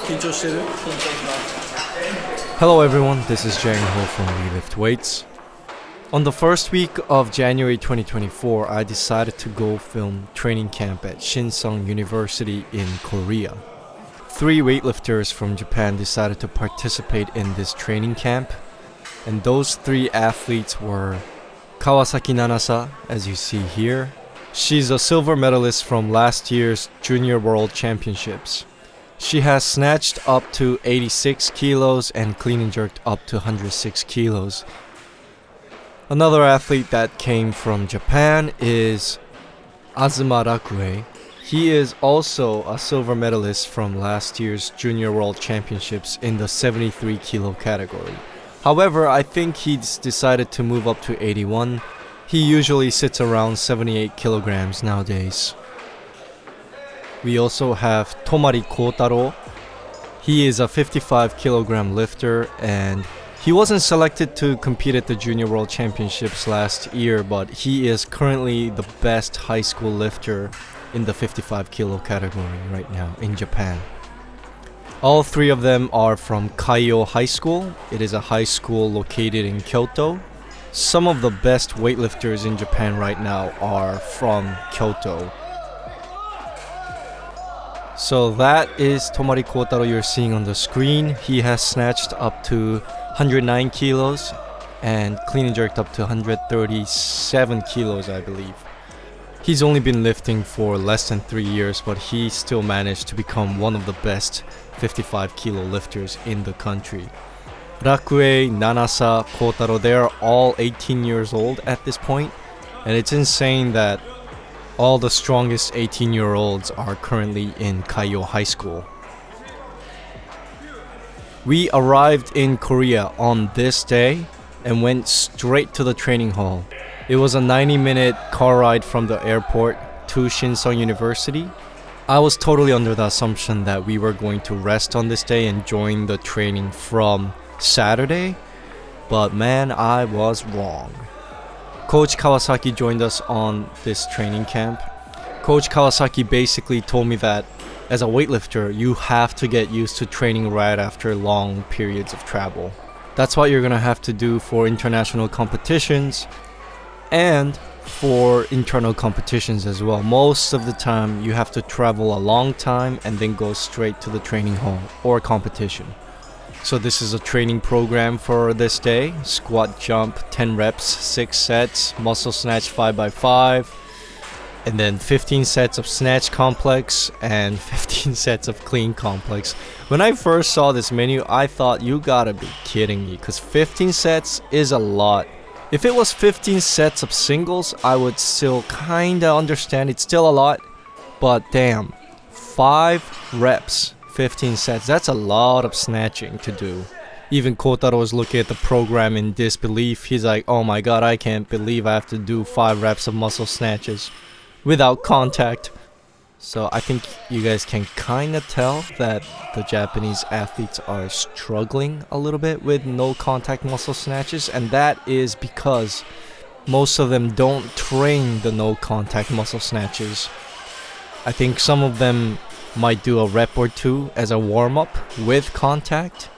緊張してる？ Hello everyone, this is Jang Ho from We Lift Weights. On the first week of January 2024, I decided to go film training camp at Shinseong University in Korea. 3 weightlifters from Japan decided to participate in this training camp, and those 3 athletes were Kawasaki Nanasa, as you see here. She's a silver medalist from last year's Junior World Championships. She has snatched up to 86 kilos and clean and jerked up to 106 kilos. Another athlete that came from Japan is Azuma Rakue. He is also a silver medalist from last year's Junior World Championships in the 73 kilo category. However, I think he's decided to move up to 81. He usually sits around 78 kilograms nowadays. We also have Tomari Kotaro. He is a 55 kilogram lifter, and he wasn't selected to compete at the Junior World Championships last year, but he is currently the best high school lifter in the 55 kilo category right now in Japan. All 3 of them are from Kaiyo High School. It is a high school located in Kyoto. Some of the best weightlifters in Japan right now are from Kyoto. So that is Tomari Kotaro you're seeing on the screen. He has snatched up to 109 kilos and clean and jerked up to 137 kilos, I believe. He's only been lifting for less than 3 years, but he still managed to become one of the best 55 kilo lifters in the country. Rakue, Nanasa, Kotaro, they are all 18 years old at this point, and it's insane that all the strongest 18-year-olds are currently in Kaiyo High School. We arrived in Korea on this day and went straight to the training hall. It was a 90-minute car ride from the airport to Shinseong University. I was totally under the assumption that we were going to rest on this day and join the training from Saturday, but man, I was wrong. Coach Kawasaki joined us on this training camp. Coach Kawasaki basically told me that as a weightlifter, you have to get used to training right after long periods of travel. That's what you're gonna have to do for international competitions and for internal competitions as well. Most of the time, you have to travel a long time and then go straight to the training hall or competition. So this is a training program for this day. Squat jump, 10 reps, 6 sets, muscle snatch 5x5, and then 15 sets of snatch complex and 15 sets of clean complex. When I first saw this menu, I thought, you gotta be kidding me, because 15 sets is a lot. If it was 15 sets of singles, I would still kinda understand. It's still a lot, but damn, 5 reps. 15 sets, that's a lot of snatching to do. Even Kotaro was looking at the program in disbelief. He's like, oh my god, I can't believe I have to do 5 reps of muscle snatches without contact. So I think you guys can kinda tell that the Japanese athletes are struggling a little bit with no contact muscle snatches, and that is because most of them don't train the no contact muscle snatches. I think some of them might do a rep or 2 as a warm-up with contact.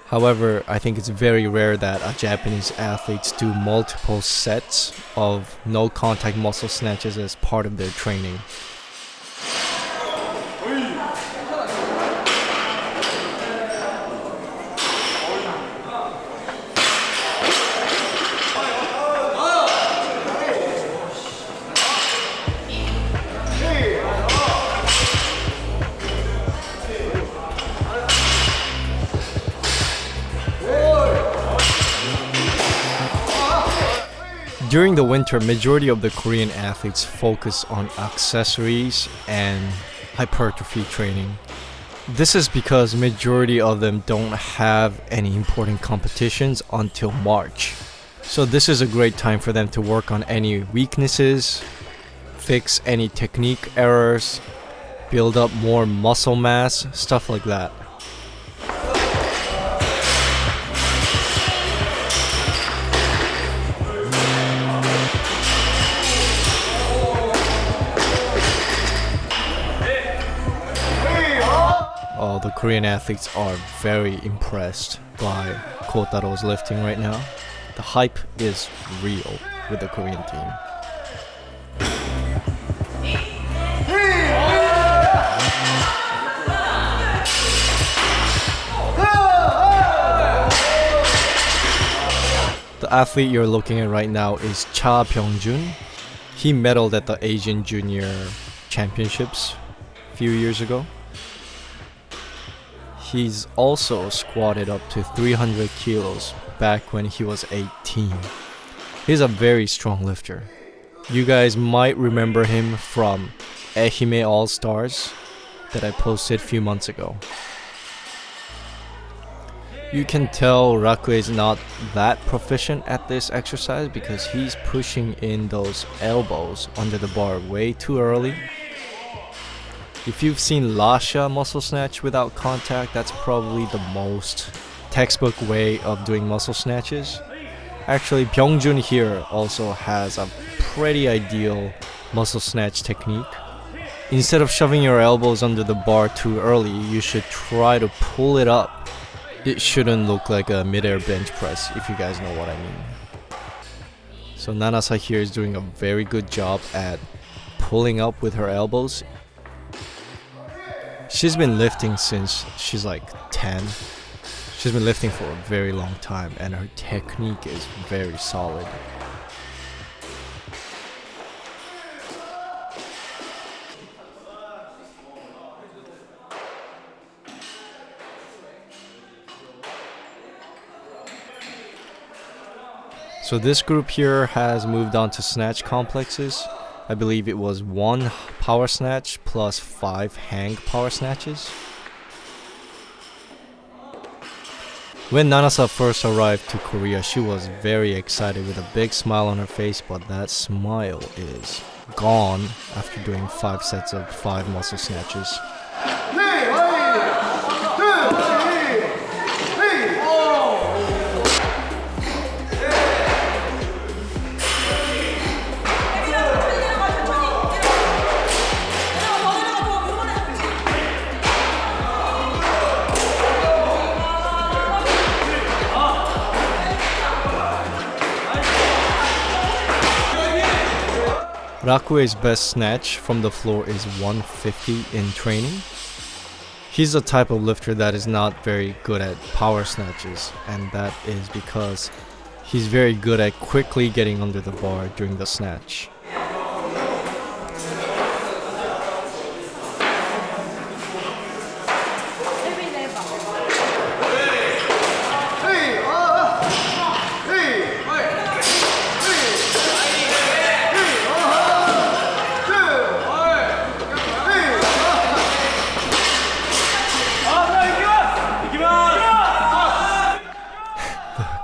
However, I think it's very rare that Japanese athletes do multiple sets of no contact muscle snatches as part of their training. During the winter, majority of the Korean athletes focus on accessories and hypertrophy training. This is because majority of them don't have any important competitions until March. So this is a great time for them to work on any weaknesses, fix any technique errors, build up more muscle mass, stuff like that. Well, the Korean athletes are very impressed by Kotaro's lifting right now. The hype is real with the Korean team. The athlete you're looking at right now is Cha Byung-jun. He medaled at the Asian Junior Championships a few years ago. He's also squatted up to 300 kilos back when he was 18. He's a very strong lifter. You guys might remember him from Ehime All-Stars that I posted a few months ago. You can tell Rakue is not that proficient at this exercise because he's pushing in those elbows under the bar way too early. If you've seen Lasha muscle snatch without contact, that's probably the most textbook way of doing muscle snatches. Actually, Byung-jun here also has a pretty ideal muscle snatch technique. Instead of shoving your elbows under the bar too early, you should try to pull it up. It shouldn't look like a mid-air bench press, if you guys know what I mean. So Nanasa here is doing a very good job at pulling up with her elbows. She's been lifting since she's like 10. She's been lifting for a very long time and her technique is very solid. So this group here has moved on to snatch complexes. I believe it was 1 power snatch plus 5 hang power snatches. When Nanasa first arrived to Korea, she was very excited with a big smile on her face, but that smile is gone after doing 5 sets of 5 muscle snatches. Rakue's best snatch from the floor is 150 in training. He's the type of lifter that is not very good at power snatches, and that is because he's very good at quickly getting under the bar during the snatch.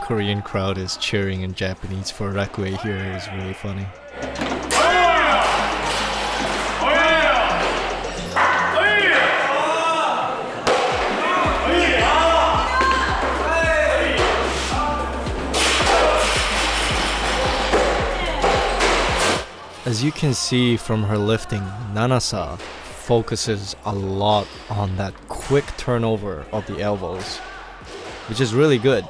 Korean crowd is cheering in Japanese for Rakue here. It was really funny. As you can see from her lifting, Nanasa focuses a lot on that quick turnover of the elbows, which is really good.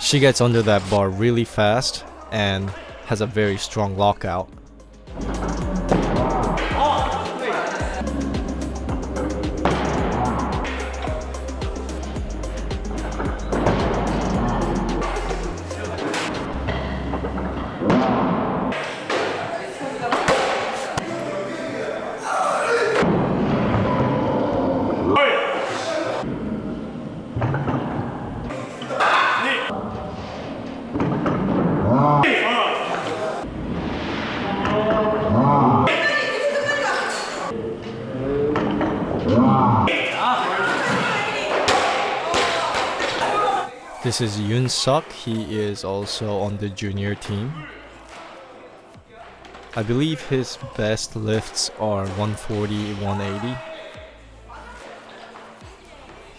She gets under that bar really fast and has a very strong lockout. This is Yoon Suk. He is also on the junior team. I believe his best lifts are 140, 180.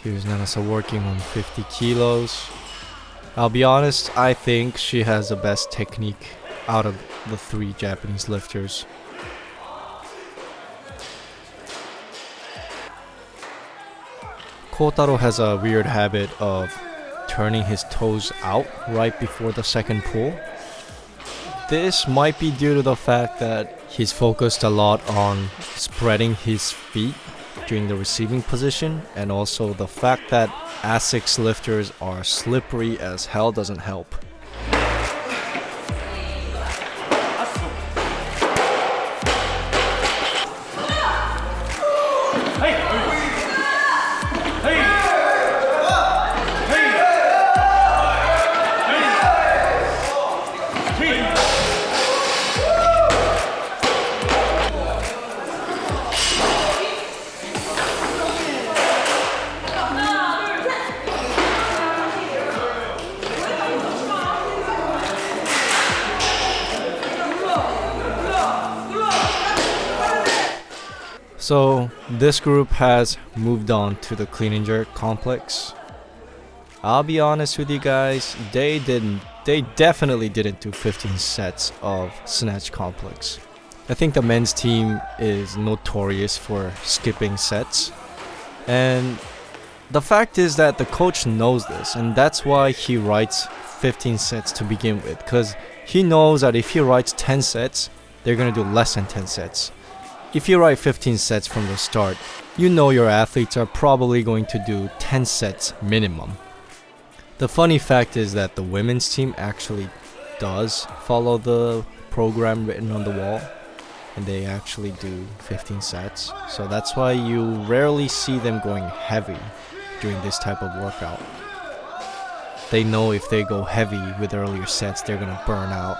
Here's Nanasa working on 50 kilos. I'll be honest, I think she has the best technique out of the 3 Japanese lifters. Kotaro has a weird habit of turning his toes out right before the second pull. This might be due to the fact that he's focused a lot on spreading his feet during the receiving position, and also the fact that ASICS lifters are slippery as hell doesn't help. So this group has moved on to the clean and jerk complex. I'll be honest with you guys, they definitely didn't do 15 sets of snatch complex. I think the men's team is notorious for skipping sets. And the fact is that the coach knows this, and that's why he writes 15 sets to begin with, because he knows that if he writes 10 sets, they're going to do less than 10 sets. If you write 15 sets from the start, you know your athletes are probably going to do 10 sets minimum. The funny fact is that the women's team actually does follow the program written on the wall, and they actually do 15 sets. So that's why you rarely see them going heavy during this type of workout. They know if they go heavy with earlier sets, they're gonna burn out.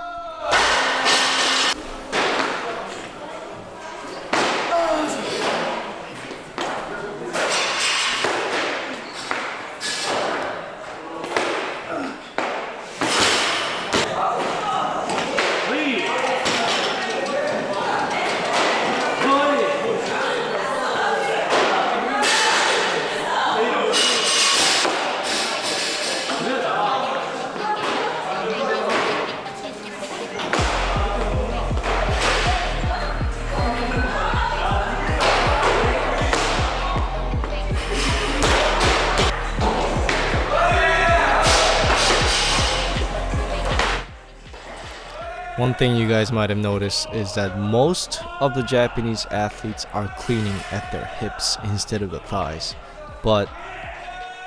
One thing you guys might have noticed is that most of the Japanese athletes are cleaning at their hips instead of the thighs. But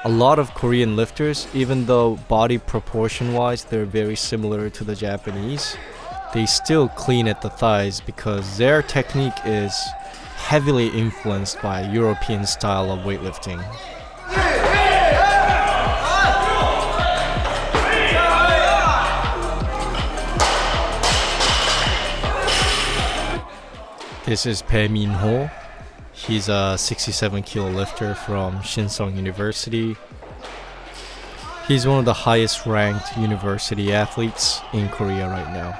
a lot of Korean lifters, even though body proportion wise they're very similar to the Japanese, they still clean at the thighs because their technique is heavily influenced by European style of weightlifting. This is Bae Min-ho. He's a 67 kilo lifter from Shinseong University. He's one of the highest ranked university athletes in Korea right now.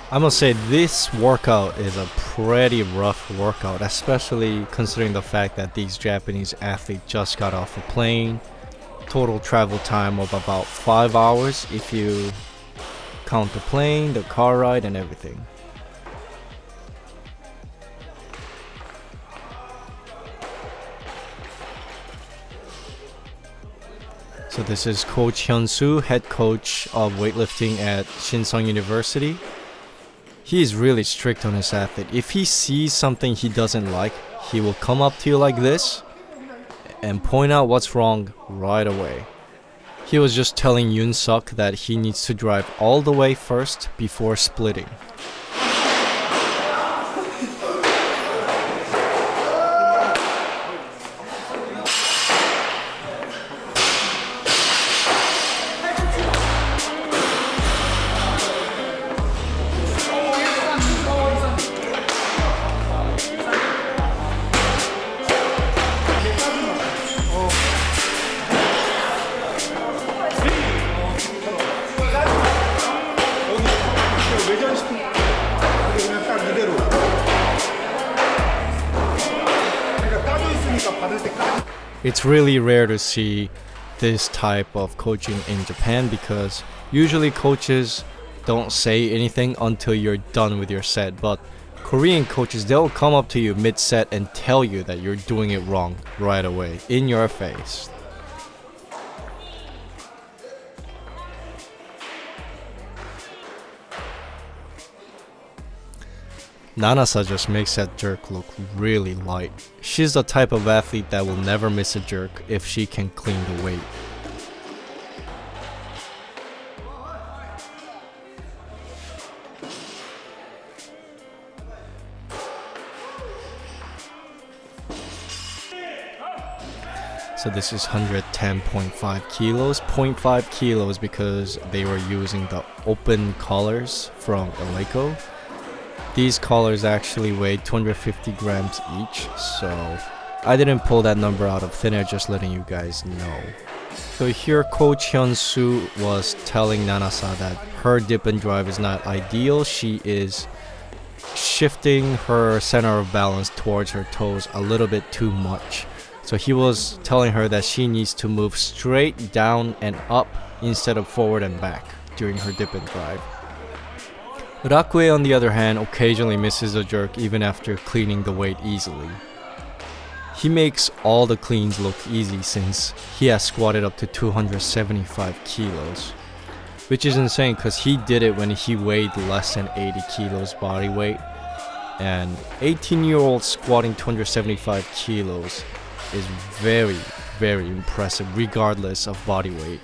I must say this workout is a pretty rough workout, especially considering the fact that these Japanese athletes just got off a plane. Total travel time of about 5 hours if you count the plane, the car ride, and everything. So this is Coach Hyun-soo, head coach of weightlifting at Shinseong University. He is really strict on his athlete. If he sees something he doesn't like, he will come up to you like this and point out what's wrong right away. He was just telling Yoon-suk that he needs to drive all the way first before splitting. It's really rare to see this type of coaching in Japan because usually coaches don't say anything until you're done with your set. But Korean coaches, they'll come up to you mid-set and tell you that you're doing it wrong right away, in your face. Nanasa just makes that jerk look really light. She's the type of athlete that will never miss a jerk if she can clean the weight. So this is 110.5 kilos, 0.5 kilos because they were using the open collars from Eleiko. These collars actually weigh 250 grams each, so I didn't pull that number out of thin air, just letting you guys know. So here Coach Hyun-soo was telling Nanasa that her dip and drive is not ideal. She is shifting her center of balance towards her toes a little bit too much. So he was telling her that she needs to move straight down and up instead of forward and back during her dip and drive. Rakue, on the other hand, occasionally misses a jerk even after cleaning the weight easily. He makes all the cleans look easy since he has squatted up to 275 kilos. Which is insane because he did it when he weighed less than 80 kilos body weight. And 18-year-old squatting 275 kilos is very, very impressive regardless of body weight.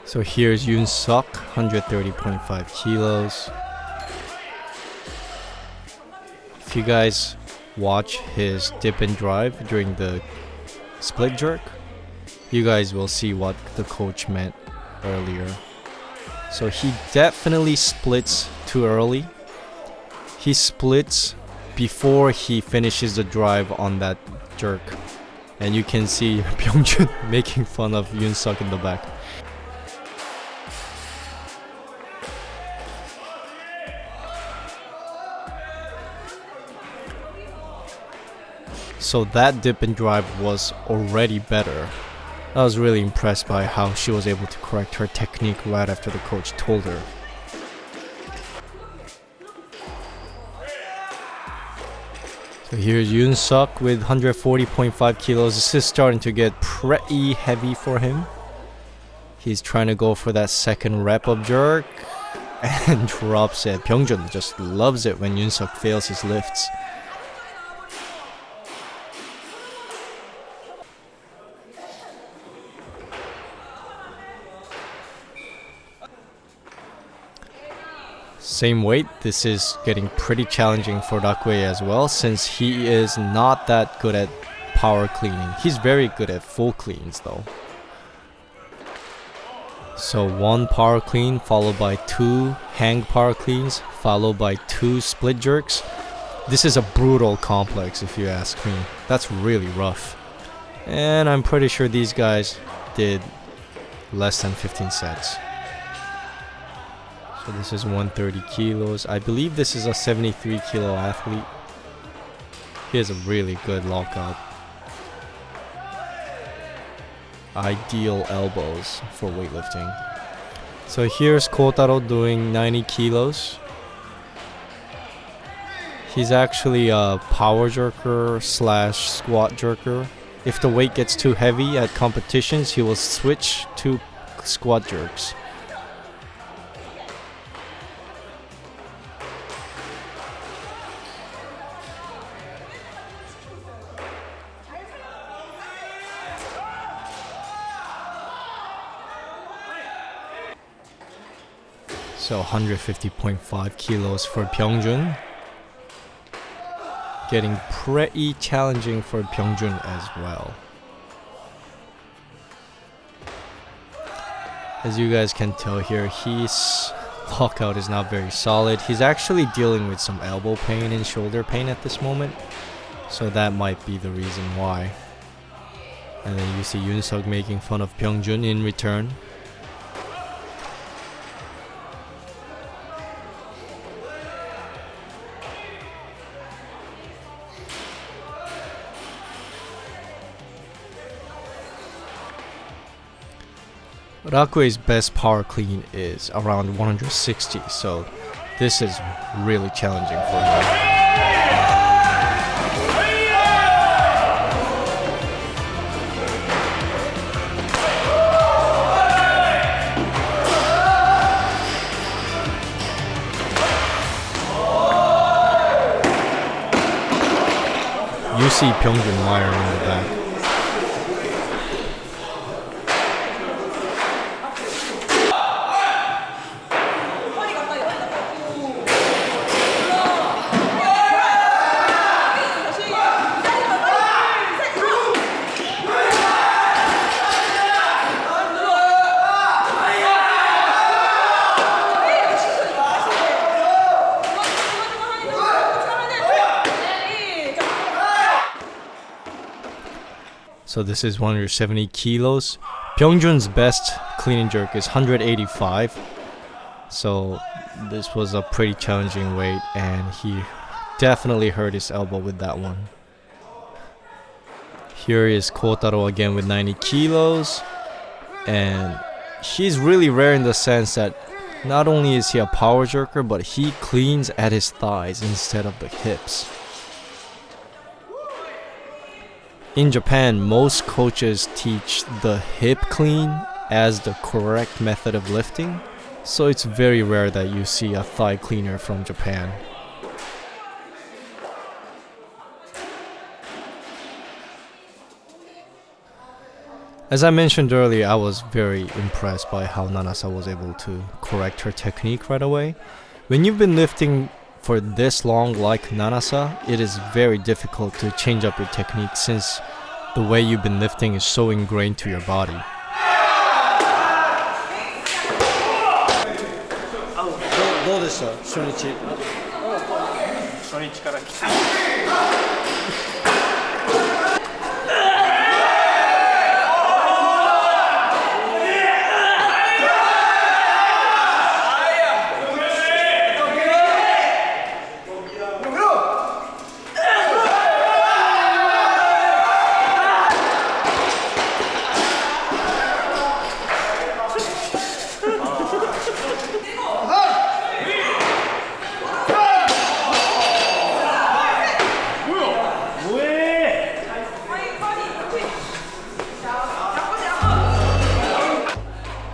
So here's Yoon Suk, 130.5 kilos. If you guys watch his dip and drive during the split jerk, you guys will see what the coach meant earlier. So he definitely splits too early. He splits before he finishes the drive on that jerk. And you can see Byungjun making fun of Yoon Suk in the back. So that dip and drive was already better. I was really impressed by how she was able to correct her technique right after the coach told her. So here's Yoon Suk with 140.5 kilos. This is starting to get pretty heavy for him. He's trying to go for that second wrap-up jerk and drops it. Byungjun just loves it when Yoon Suk fails his lifts. Same weight, this is getting pretty challenging for Rakue as well since he is not that good at power cleaning. He's very good at full cleans though. So one power clean followed by two hang power cleans followed by two split jerks. This is a brutal complex if you ask me. That's really rough. And I'm pretty sure these guys did less than 15 sets. So this is 130 kilos. I believe this is a 73 kilo athlete. He has a really good lockout. Ideal elbows for weightlifting. So here's Kotaro doing 90 kilos. He's actually a power jerker slash squat jerker. If the weight gets too heavy at competitions, he will switch to squat jerks. So 150.5 kilos for Byungjun. Getting pretty challenging for Byungjun as well. As you guys can tell here, his lockout is not very solid. He's actually dealing with some elbow pain and shoulder pain at this moment. So that might be the reason why. And then you see Yoon Suk making fun of Byungjun in return. Rakue's best power clean is around 160, so this is really challenging for him. You see Pyeongjun wire in the back. So this is 170 kilos. Pyeongjun's best clean and jerk is 185. So this was a pretty challenging weight, and he definitely hurt his elbow with that one. Here is Kotaro again with 90 kilos. And he's really rare in the sense that not only is he a power jerker, but he cleans at his thighs instead of the hips. In Japan, most coaches teach the hip clean as the correct method of lifting, so it's very rare that you see a thigh cleaner from Japan. As I mentioned earlier, I was very impressed by how Nanasa was able to correct her technique right away. When you've been lifting for this long like Nanasa, it is very difficult to change up your technique since the way you've been lifting is so ingrained to your body.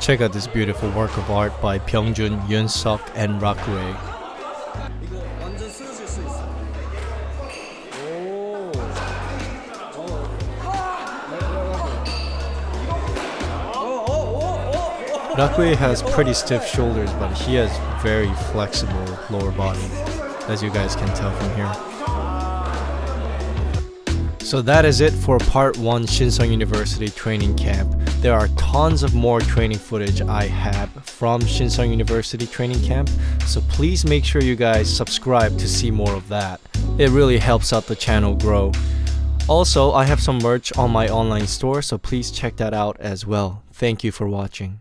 Check out this beautiful work of art by Pyeongjun, Yoon-suk, and Rakue. Rakue has pretty stiff shoulders, but he has very flexible lower body, as you guys can tell from here. So that is it for part 1 Shinseong University training camp. There are tons of more training footage I have from Shinseong University training camp, so please make sure you guys subscribe to see more of that. It really helps out the channel grow. Also, I have some merch on my online store, so please check that out as well. Thank you for watching.